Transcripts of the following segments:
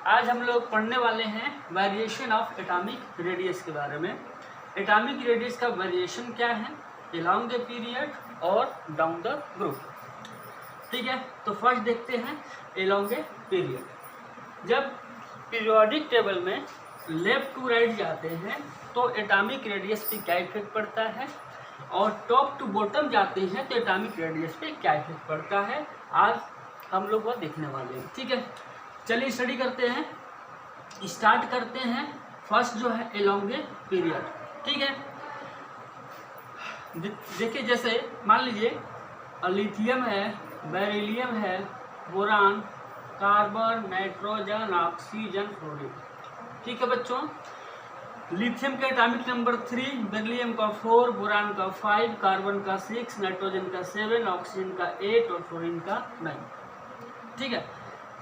आज हम लोग पढ़ने वाले हैं वेरिएशन ऑफ एटॉमिक रेडियस के बारे में। एटॉमिक रेडियस का वेरिएशन क्या है, अलोंग द पीरियड और डाउन द ग्रुप। ठीक है, तो फर्स्ट देखते हैं अलोंग द पीरियड। जब पीरियोडिक टेबल में लेफ्ट टू राइट जाते हैं तो एटॉमिक रेडियस पे क्या इफेक्ट पड़ता है, और टॉप टू बॉटम जाते हैं तो एटॉमिक रेडियस पे क्या इफेक्ट पड़ता है, आज हम लोग वो देखने वाले हैं। ठीक है, चलिए स्टडी करते हैं, स्टार्ट करते हैं। फर्स्ट जो है अलोंग द पीरियड। ठीक है, देखिए जैसे मान लीजिए लिथियम है, बेरिलियम है, boron, carbon, nitrogen, oxygen, fluorine. ठीक है बच्चों, लिथियम का एटॉमिक नंबर 3, बेरिलियम का 4, बोरान का 5, कार्बन का 6, नाइट्रोजन का 7, ऑक्सीजन का 8 और फ्लोरीन का 9। ठीक है,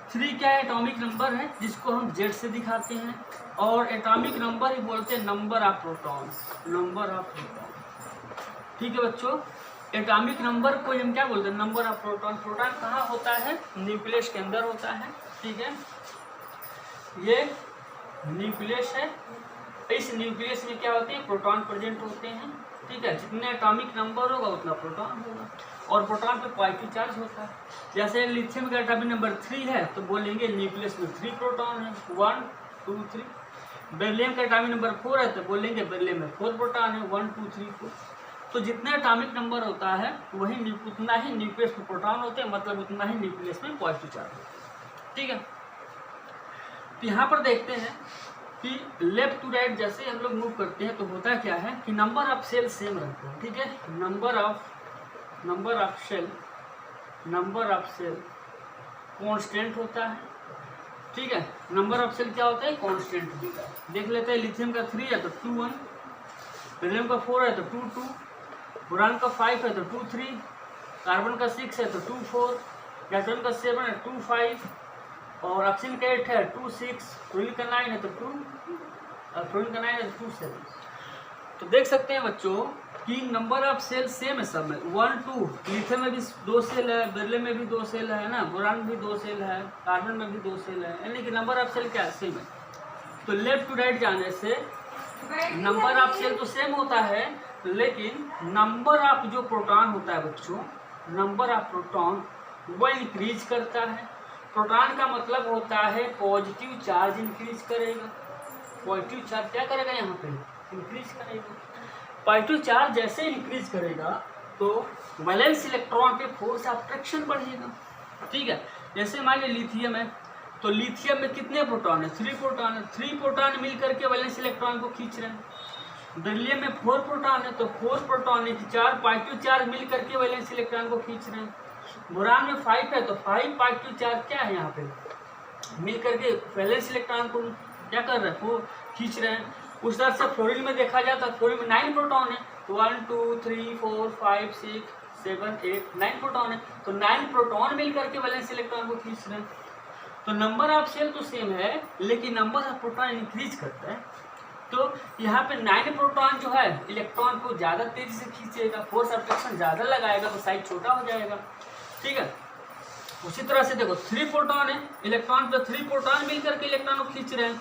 3 क्या एटॉमिक नंबर है जिसको हम जेड से दिखाते हैं, और एटॉमिक नंबर ही बोलते हैं number of proton, number of proton. ठीक है बच्चों, एटॉमिक नंबर को हम क्या बोलते हैं, नंबर ऑफ प्रोटॉन। प्रोटॉन कहाँ होता है, न्यूक्लियस के अंदर होता है। ठीक है, ये न्यूक्लियस है, इस न्यूक्लियस में क्या होते हैं, प्रोटॉन प्रेजेंट होते हैं। ठीक है, जितने एटॉमिक नंबर होगा उतना प्रोटॉन होगा, और प्रोटॉन पे पॉजिटिव चार्ज होता है। जैसे लिथियम का एटॉमिक नंबर 3 है तो बोलेंगे न्यूक्लियस में 3 प्रोटॉन है, 1 2 3। बेरिलियम का एटॉमिक नंबर 4 है तो बोलेंगे बेरिलियम में 4 प्रोटॉन है, 1 2 3 4। तो जितना एटॉमिक नंबर होता है वही उतना ही न्यूक्लियस में प्रोटॉन होते हैं, मतलब उतना ही न्यूक्लियस में पॉजिटिव चार्ज होता है। ठीक है, तो यहाँ पर देखते हैं कि लेफ्ट टू राइट जैसे हम लोग मूव करते हैं तो होता क्या है कि नंबर ऑफ सेल सेम रहते हैं। ठीक है, नंबर ऑफ सेल कांस्टेंट होता है। ठीक है, नंबर ऑफ सेल क्या होता है, कांस्टेंट होता है। देख लेते हैं, लिथियम का 3 है तो 2 1, बेरिलियम का 4 है तो 2 2, बोरान का 5 है तो 2 3, कार्बन का 6 है तो 2 4, नाइट्रोजन का 7 है 2 5, और ऑक्सीजन का 8 है 2 6, फ्लोरीन का 9 है तो 2, फ्लोरीन का 9 है तो 2 7। तो देख सकते हैं बच्चों कि नंबर ऑफ सेल सेम है सब में, 1 2। लिथियम में भी 2 सेल है, बेरिलियम में भी 2 सेल है ना, बोरान में भी 2 सेल है, कार्बन में भी 2 सेल है, यानी कि नंबर ऑफ सेल क्या है, सेम है। तो लेफ्ट टू राइट जाने से नंबर ऑफ सेल तो सेम होता है, लेकिन नंबर ऑफ जो प्रोटॉन होता है बच्चों, नंबर ऑफ प्रोटॉन वो इंक्रीज करता है। प्रोटॉन का मतलब होता है पॉजिटिव चार्ज इंक्रीज करेगा। पॉजिटिव चार्ज क्या करेगा, यहाँ पे इंक्रीज करेगा। पॉजिटिव चार्ज जैसे इंक्रीज करेगा तो वैलेंस इलेक्ट्रॉन पे फोर्स ऑफ अट्रैक्शन बढ़ेगा। ठीक है, जैसे मान लीजिए लिथियम है तो लिथियम में कितने प्रोटॉन है, 3 प्रोटॉन है। 3 प्रोटॉन मिल करके वैलेंस इलेक्ट्रॉन को खींच रहे हैं। बेरिलियम में 4 प्रोटॉन है तो 4 प्रोटॉन है, 4 पॉजिटिव चार्ज मिल करके वैलेंस इलेक्ट्रॉन को खींच रहे हैं। बोरान में 5 है तो 5 पॉजिटिव चार्ज क्या है, यहाँ पे मिल करके वैलेंस इलेक्ट्रॉन को क्या कर रहे हैं, वो खींच रहे हैं। उस तरह से फ्लोरीन में देखा जाए तो फ्लोरीन में 9 प्रोटॉन है, तो 1 2 3 4 5 6 7 8 9 प्रोटॉन है, तो 9 प्रोटॉन मिल करके वैलेंस इलेक्ट्रॉन को खींच रहे हैं। तो नंबर ऑफ सेल तो सेम है, लेकिन नंबर ऑफ प्रोटॉन इंक्रीज करता है। तो यहाँ पे 9 प्रोटॉन जो है इलेक्ट्रॉन को ज़्यादा तेजी से खींचेगा, फोर्स ऑफ अट्रैक्शन ज़्यादा लगाएगा तो साइज छोटा हो जाएगा। ठीक है, उसी तरह से देखो 3 प्रोटॉन है, इलेक्ट्रॉन पे 3 प्रोटॉन मिल करके इलेक्ट्रॉन को खींच रहे हैं।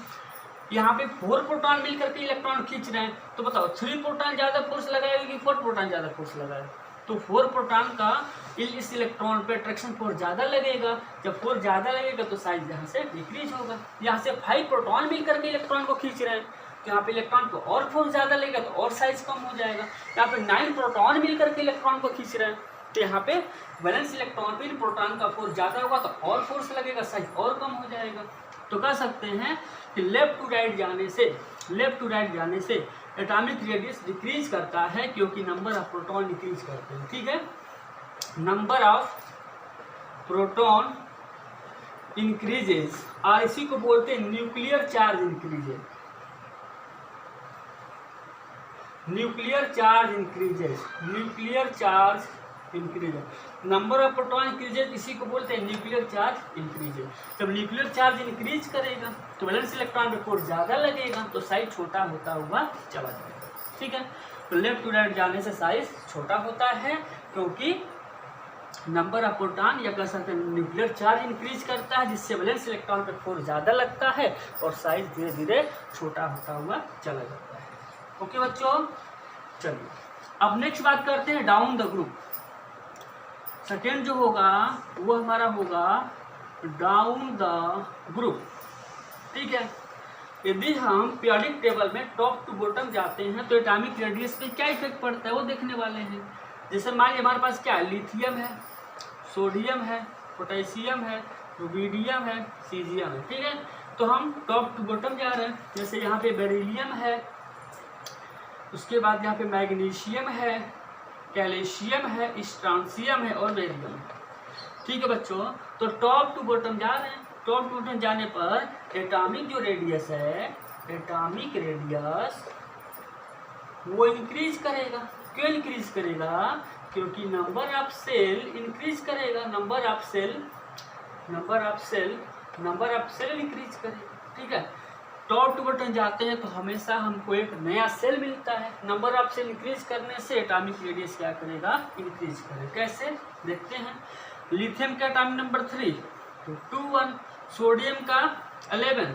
यहाँ पे 4 प्रोटॉन मिल करके इलेक्ट्रॉन खींच रहे हैं, तो बताओ 3 प्रोटॉन ज़्यादा फोर्स लगाएगा कि 4 प्रोटॉन ज़्यादा फोर्स लगाएगा। तो 4 प्रोटॉन का इस इलेक्ट्रॉन पे अट्रैक्शन फोर्स ज़्यादा लगेगा। जब फोर्स ज़्यादा लगेगा तो साइज यहाँ से डिक्रीज होगा। यहाँ से 5 प्रोटॉन मिल करके इलेक्ट्रॉन को खींच रहे हैं, तो यहाँ पे इलेक्ट्रॉन को और फोर्स ज़्यादा लगेगा तो और साइज कम हो जाएगा। यहाँ पे 9 प्रोटॉन मिल करके इलेक्ट्रॉन को खींच रहे हैं, तो यहाँ पे वैलेंस इलेक्ट्रॉन पे प्रोटॉन का फोर्स ज़्यादा होगा तो और फोर्स लगेगा, साइज और कम हो जाएगा। तो कह सकते हैं कि लेफ्ट टू राइट जाने से एटॉमिक रेडियस डिक्रीज करता है, क्योंकि नंबर ऑफ प्रोटॉन डिक्रीज करते हैं। ठीक है, नंबर ऑफ प्रोटॉन इंक्रीजेस, और इसी को बोलते हैं nuclear charge increases. Nuclear charge increases, number of proton increases, इसी को बोलते हैं न्यूक्लियर चार्ज इंक्रीजेस। जब न्यूक्लियर चार्ज इंक्रीज करेगा तो वैलेंस इलेक्ट्रॉन पे फोर्स ज़्यादा लगेगा तो साइज छोटा होता हुआ चला जाएगा। ठीक है, तो लेफ्ट टू राइट जाने से साइज छोटा होता है, क्योंकि नंबर ऑफ प्रोटॉन या कह सकते हैं न्यूक्लियर चार्ज इंक्रीज करता है, जिससे वैलेंस इलेक्ट्रॉन पे फोर्स ज़्यादा लगता है और साइज धीरे धीरे छोटा होता हुआ चला जाता है। ओके बच्चों, चलिए अब नेक्स्ट बात करते हैं डाउन द ग्रुप। सेकेंड जो होगा वो हमारा होगा डाउन द ग्रुप। ठीक है, यदि हम पीरियोडिक टेबल में टॉप टू बॉटम जाते हैं तो एटॉमिक रेडियस पे क्या इफेक्ट पड़ता है वो देखने वाले हैं। जैसे मान लीजिए हमारे पास क्या है, लिथियम है, सोडियम है, पोटेशियम है, रुबिडियम है, सीजियम है। ठीक है, तो हम टॉप टू बॉटम जा रहे हैं। जैसे यहाँ पे बेरिलियम है, उसके बाद यहाँ पे मैग्नीशियम है, कैल्शियम है, स्ट्रांसियम है और बेरियम है। ठीक है बच्चों, तो टॉप टू बॉटम जा रहे हैं। टॉप टू बॉटम जाने पर एटॉमिक जो रेडियस है, एटॉमिक रेडियस वो इंक्रीज करेगा। क्यों इंक्रीज करेगा? क्योंकि नंबर ऑफ सेल इंक्रीज करेगा। नंबर ऑफ सेल इंक्रीज करेगा। ठीक है, टॉप टू बॉटम जाते हैं तो हमेशा हमको एक नया सेल मिलता है। नंबर ऑफ सेल इंक्रीज करने से एटॉमिक रेडियस क्या करेगा? इंक्रीज करेगा। कैसे देखते हैं। लिथियम का एटॉमिक नंबर 3 तो 2 1, सोडियम का 11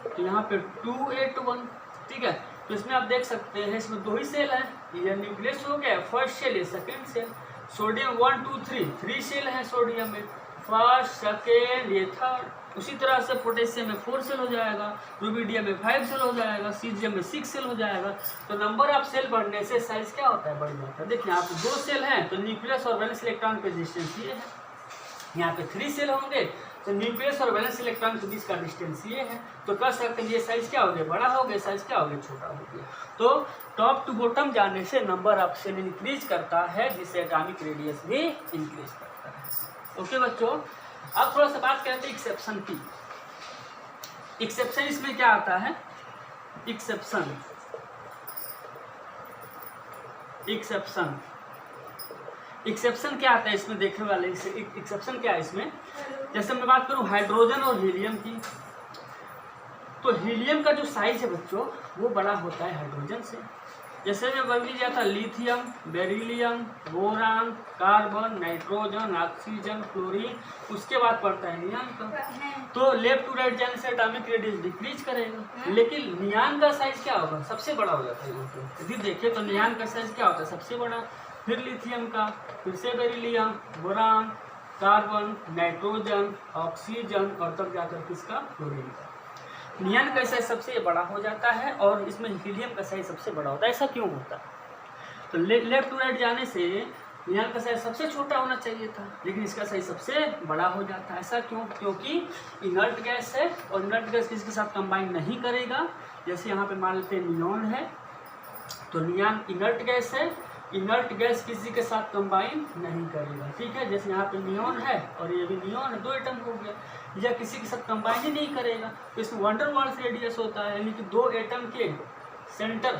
तो यहाँ पे 281। ठीक है, तो इसमें आप देख सकते हैं इसमें 2 ही सेल है, ये न्यूक्लियस हो गया, फर्स्ट सेल ये सेकेंड सेल। सोडियम 1 2 3 सेल है सोडियम में, फर्स्ट सेकेंड ये थर्ड। उसी तरह से पोटेशियम में 4 सेल हो जाएगा, रुबिडियम में 5 सेल हो जाएगा, सीजियम में 6 सेल हो जाएगा। तो नंबर ऑफ सेल बढ़ने से साइज क्या होता है? बढ़ जाता है। देखिए यहाँ पे 2 सेल हैं तो न्यूक्लियस और वैलेंस इलेक्ट्रॉन के डिस्टेंस ये है। यहाँ पे 3 सेल होंगे तो न्यूक्लियस और वैलेंस इलेक्ट्रॉन के बीच का डिस्टेंस ये है। तो कह सकते हैं ये साइज क्या हो गया? बड़ा हो गया, साइज क्या हो गया? छोटा हो गया। तो टॉप टू बॉटम जाने से नंबर ऑफ सेल इंक्रीज करता है, जिससे एटॉमिक रेडियस भी इंक्रीज करता है। ओके बच्चों, अब थोड़ा सा बात करते हैं एक्सेप्शन की। एक्सेप्शन इसमें क्या आता है? एक्सेप्शन क्या आता है इसमें देखने वाले? एक्सेप्शन क्या है इसमें? जैसे मैं बात करूं हाइड्रोजन और हीलियम की, तो हीलियम का जो साइज है बच्चों वो बड़ा होता है हाइड्रोजन से। जैसे मैं बन लीजिए था lithium, beryllium, boron, carbon, nitrogen, oxygen, chlorine, उसके बाद पड़ता है नियान का। तो लेफ्ट टू राइट जाने से एटॉमिक रेडियस डिक्रीज करेगा, लेकिन नियान का साइज क्या होगा? सबसे बड़ा हो जाता है यहाँ पे। यदि देखें तो नियान का साइज क्या होता है? सबसे बड़ा। फिर लिथियम का, फिर से beryllium, boron, carbon, nitrogen, oxygen और तब जाकर किसका? क्लोरीन का। नियान का साइज सबसे बड़ा हो जाता है और इसमें हीलियम का साइज सबसे बड़ा होता है। ऐसा क्यों होता है? तो लेफ्ट टू राइट जाने से नियान का साइज सबसे छोटा होना चाहिए था, लेकिन इसका साइज सबसे बड़ा हो जाता है। ऐसा क्यों? क्योंकि इनर्ट गैस है और इनर्ट गैस किसके साथ कंबाइन नहीं करेगा। जैसे यहाँ पे मान लेते हैं नियॉन है, तो नियॉन इनर्ट गैस है, इनर्ट गैस किसी के साथ कंबाइन नहीं करेगा। ठीक है, जैसे यहाँ पे नियॉन है और ये भी नियॉन है, 2 एटम हो गया, या किसी के साथ कंबाइन ही नहीं करेगा। तो इसमें वंडर वाल्स रेडियस होता है, यानी कि 2 एटम के सेंटर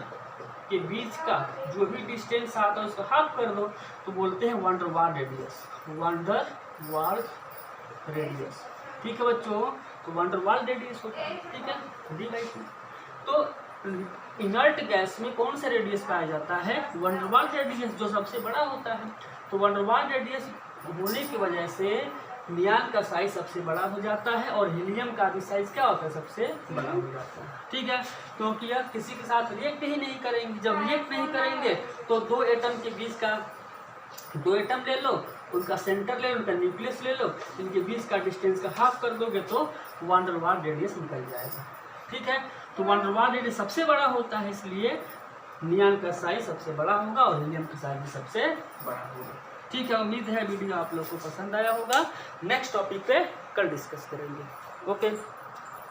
के बीच का जो भी डिस्टेंस आता है उसका हाफ कर दो तो बोलते हैं वंडर वाल रेडियस। वंडर वाल रेडियस। ठीक है बच्चों, तो वंडर वाल रेडियस होता है। ठीक है, D/2। तो इनर्ट गैस में कौन सा रेडियस पाया जाता है? वंडर वाल रेडियस, जो सबसे बड़ा होता है। तो वंडर वाल रेडियस होने की वजह से नियान का साइज सबसे बड़ा हो जाता है और हीलियम का भी साइज क्या होता है? सबसे बड़ा हो जाता है। ठीक है, क्योंकि यह किसी के साथ रिएक्ट ही नहीं करेंगे। जब रिएक्ट नहीं करेंगे तो 2 एटम के बीच का 2 एटम ले लो, उनका सेंटर ले लो, उनका न्यूक्लियस ले लो, इनके बीच का डिस्टेंस का हाफ कर दोगे तो वंडर वाल रेडियस निकल जाएगा। ठीक है, तो वंडर वाल रेडियस सबसे बड़ा होता है, इसलिए नियॉन का साइज सबसे बड़ा होगा और हीलियम का साइज भी सबसे बड़ा होगा। ठीक है, उम्मीद है वीडियो आप लोग को पसंद आया होगा। नेक्स्ट टॉपिक पे कल डिस्कस करेंगे। ओके।